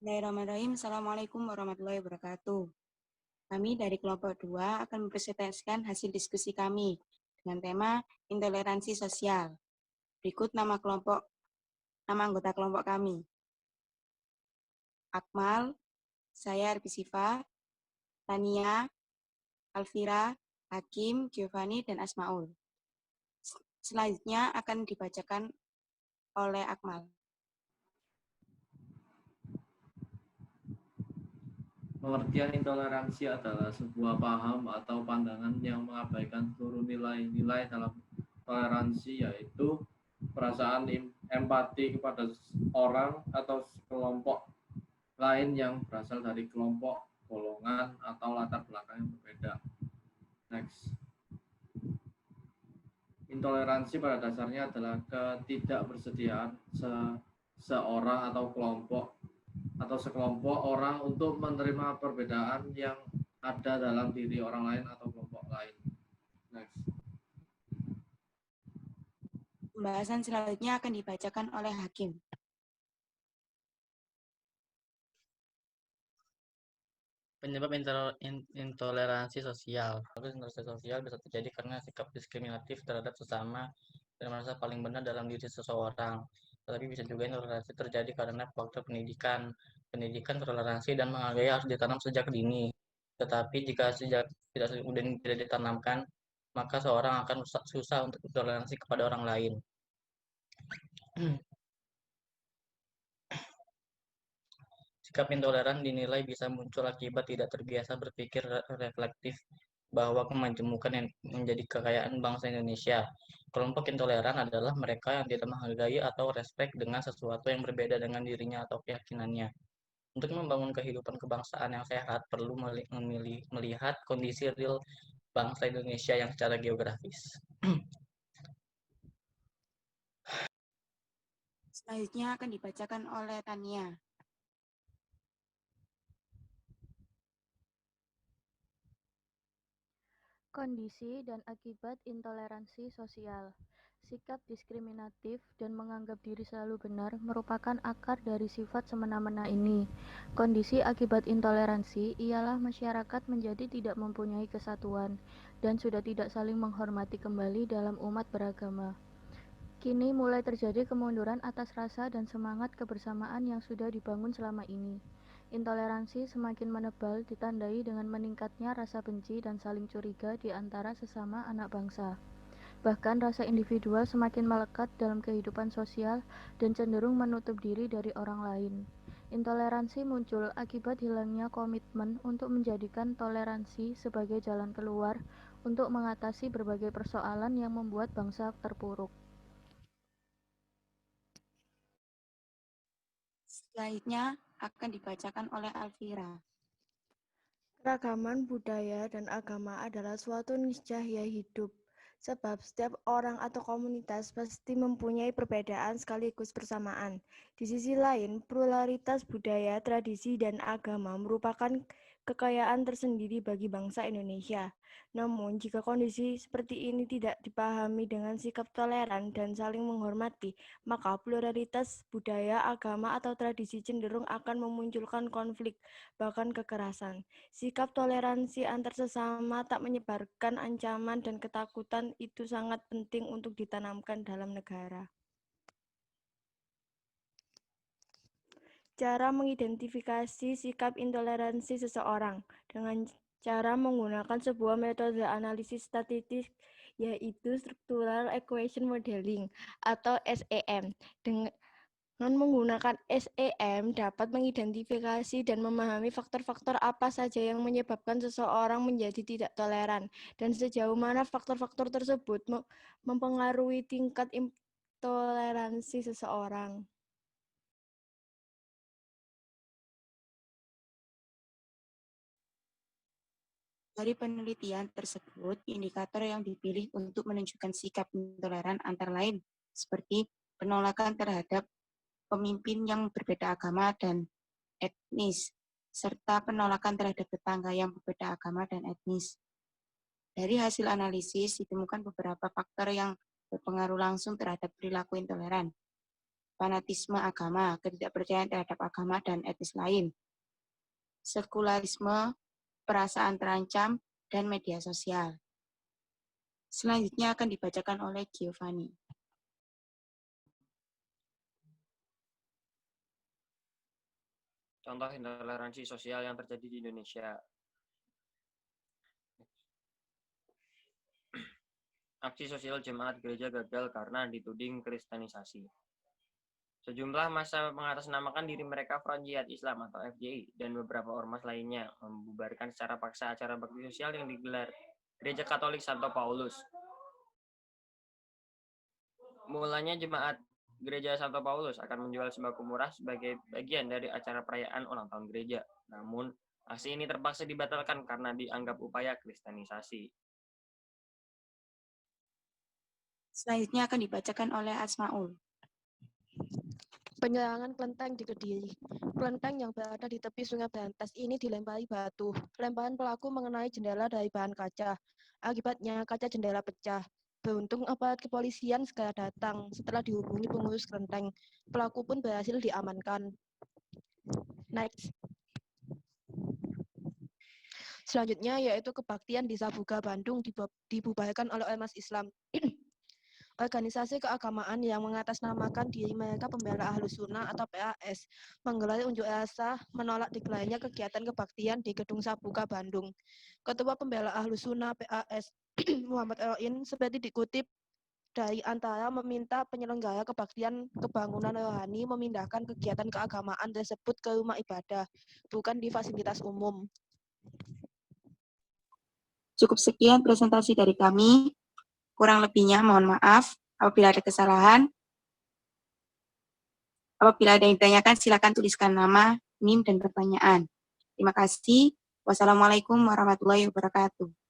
Bismillahirrahmanirrahim. Assalamualaikum warahmatullahi wabarakatuh. Kami dari kelompok 2 akan mempresentasikan hasil diskusi kami dengan tema intoleransi sosial. Berikut nama anggota kelompok kami. Akmal, saya Arbi Sifa, Tania, Alvira, Hakim, Giovanni, dan Asmaul. Selanjutnya akan dibacakan oleh Akmal. Pengertian intoleransi adalah sebuah paham atau pandangan yang mengabaikan seluruh nilai-nilai dalam toleransi, yaitu perasaan empati kepada orang atau kelompok lain yang berasal dari kelompok, golongan, atau latar belakang yang berbeda. Next. Intoleransi pada dasarnya adalah ketidakbersediaan seorang atau sekelompok orang untuk menerima perbedaan yang ada dalam diri orang lain atau kelompok lain. Next. Pembahasan selanjutnya akan dibacakan oleh Hakim. Penyebab intoleransi sosial. Intoleransi sosial bisa terjadi karena sikap diskriminatif terhadap sesama dan merasa paling benar dalam diri seseorang. Tetapi bisa juga intoleransi terjadi karena faktor pendidikan. Pendidikan, toleransi, dan menghargai harus ditanam sejak dini. Tetapi jika tidak ditanamkan, maka seorang akan susah untuk toleransi kepada orang lain. Sikap intoleran dinilai bisa muncul akibat tidak terbiasa berpikir reflektif bahwa kemajemukan yang menjadi kekayaan bangsa Indonesia. Kelompok intoleran adalah mereka yang tidak menghargai atau respek dengan sesuatu yang berbeda dengan dirinya atau keyakinannya. Untuk membangun kehidupan kebangsaan yang sehat, perlu melihat kondisi real bangsa Indonesia yang secara geografis. Selanjutnya akan dibacakan oleh Tania. Kondisi dan akibat intoleransi sosial. Sikap diskriminatif dan menganggap diri selalu benar merupakan akar dari sifat semena-mena ini. Kondisi akibat intoleransi ialah masyarakat menjadi tidak mempunyai kesatuan dan sudah tidak saling menghormati kembali dalam umat beragama. Kini mulai terjadi kemunduran atas rasa dan semangat kebersamaan yang sudah dibangun selama ini. Intoleransi semakin menebal ditandai dengan meningkatnya rasa benci dan saling curiga di antara sesama anak bangsa. Bahkan rasa individual semakin melekat dalam kehidupan sosial dan cenderung menutup diri dari orang lain. Intoleransi muncul akibat hilangnya komitmen untuk menjadikan toleransi sebagai jalan keluar untuk mengatasi berbagai persoalan yang membuat bangsa terpuruk. Selanjutnya akan dibacakan oleh Alvira. Keragaman budaya dan agama adalah suatu niscaya hidup, sebab setiap orang atau komunitas pasti mempunyai perbedaan sekaligus bersamaan. Di sisi lain, pluralitas budaya, tradisi, dan agama merupakan kekayaan tersendiri bagi bangsa Indonesia. Namun, jika kondisi seperti ini tidak dipahami dengan sikap toleran dan saling menghormati, maka pluralitas budaya, agama, atau tradisi cenderung akan memunculkan konflik, bahkan kekerasan. Sikap toleransi antar sesama tak menyebarkan ancaman dan ketakutan itu sangat penting untuk ditanamkan dalam negara. Cara mengidentifikasi sikap intoleransi seseorang dengan cara menggunakan sebuah metode analisis statistik, yaitu Structural Equation Modeling atau SEM. Dengan menggunakan SEM dapat mengidentifikasi dan memahami faktor-faktor apa saja yang menyebabkan seseorang menjadi tidak toleran dan sejauh mana faktor-faktor tersebut mempengaruhi tingkat intoleransi seseorang. Dari penelitian tersebut, indikator yang dipilih untuk menunjukkan sikap intoleran antara lain seperti penolakan terhadap pemimpin yang berbeda agama dan etnis, serta penolakan terhadap tetangga yang berbeda agama dan etnis. Dari hasil analisis ditemukan beberapa faktor yang berpengaruh langsung terhadap perilaku intoleran. fanatisme agama, ketidakpercayaan terhadap agama dan etnis lain, sekularisme, perasaan terancam, dan media sosial. Selanjutnya akan dibacakan oleh Giovanni. Contoh intoleransi sosial yang terjadi di Indonesia. Aksi sosial jemaat gereja gagal karena dituding kristenisasi. Sejumlah massa mengatasnamakan diri mereka Front Jihad Islam atau FJI dan beberapa ormas lainnya membubarkan secara paksa acara bakti sosial yang digelar Gereja Katolik Santo Paulus. Mulanya jemaat Gereja Santo Paulus akan menjual sembako murah sebagai bagian dari acara perayaan ulang tahun gereja. Namun, aksi ini terpaksa dibatalkan karena dianggap upaya kristenisasi. Selanjutnya akan dibacakan oleh Asmaul. Penyerangan kelenteng di Kediri. Kelenteng yang berada di tepi Sungai Berantas ini dilempari batu. Lemparan pelaku mengenai jendela dari bahan kaca. Akibatnya kaca jendela pecah. Beruntung aparat kepolisian segera datang. Setelah dihubungi pengurus kelenteng, pelaku pun berhasil diamankan. Next. Selanjutnya yaitu kebaktian di Sabuga, Bandung dibubarkan oleh ormas Islam. Organisasi keagamaan yang mengatasnamakan diri mereka Pembela Ahlus Sunnah atau PAS menggelar unjuk rasa menolak digelarnya kegiatan kebaktian di Gedung Sabuga, Bandung. Ketua Pembela Ahlus Sunnah PAS Muhammad Eroin seperti dikutip dari antara meminta penyelenggara kebaktian kebangunan rohani memindahkan kegiatan keagamaan tersebut ke rumah ibadah, bukan di fasilitas umum. Cukup sekian presentasi dari kami. Kurang lebihnya mohon maaf. Apabila ada kesalahan, apabila ada yang ditanyakan, silakan tuliskan nama, NIM, dan pertanyaan. Terima kasih. Wassalamualaikum warahmatullahi wabarakatuh.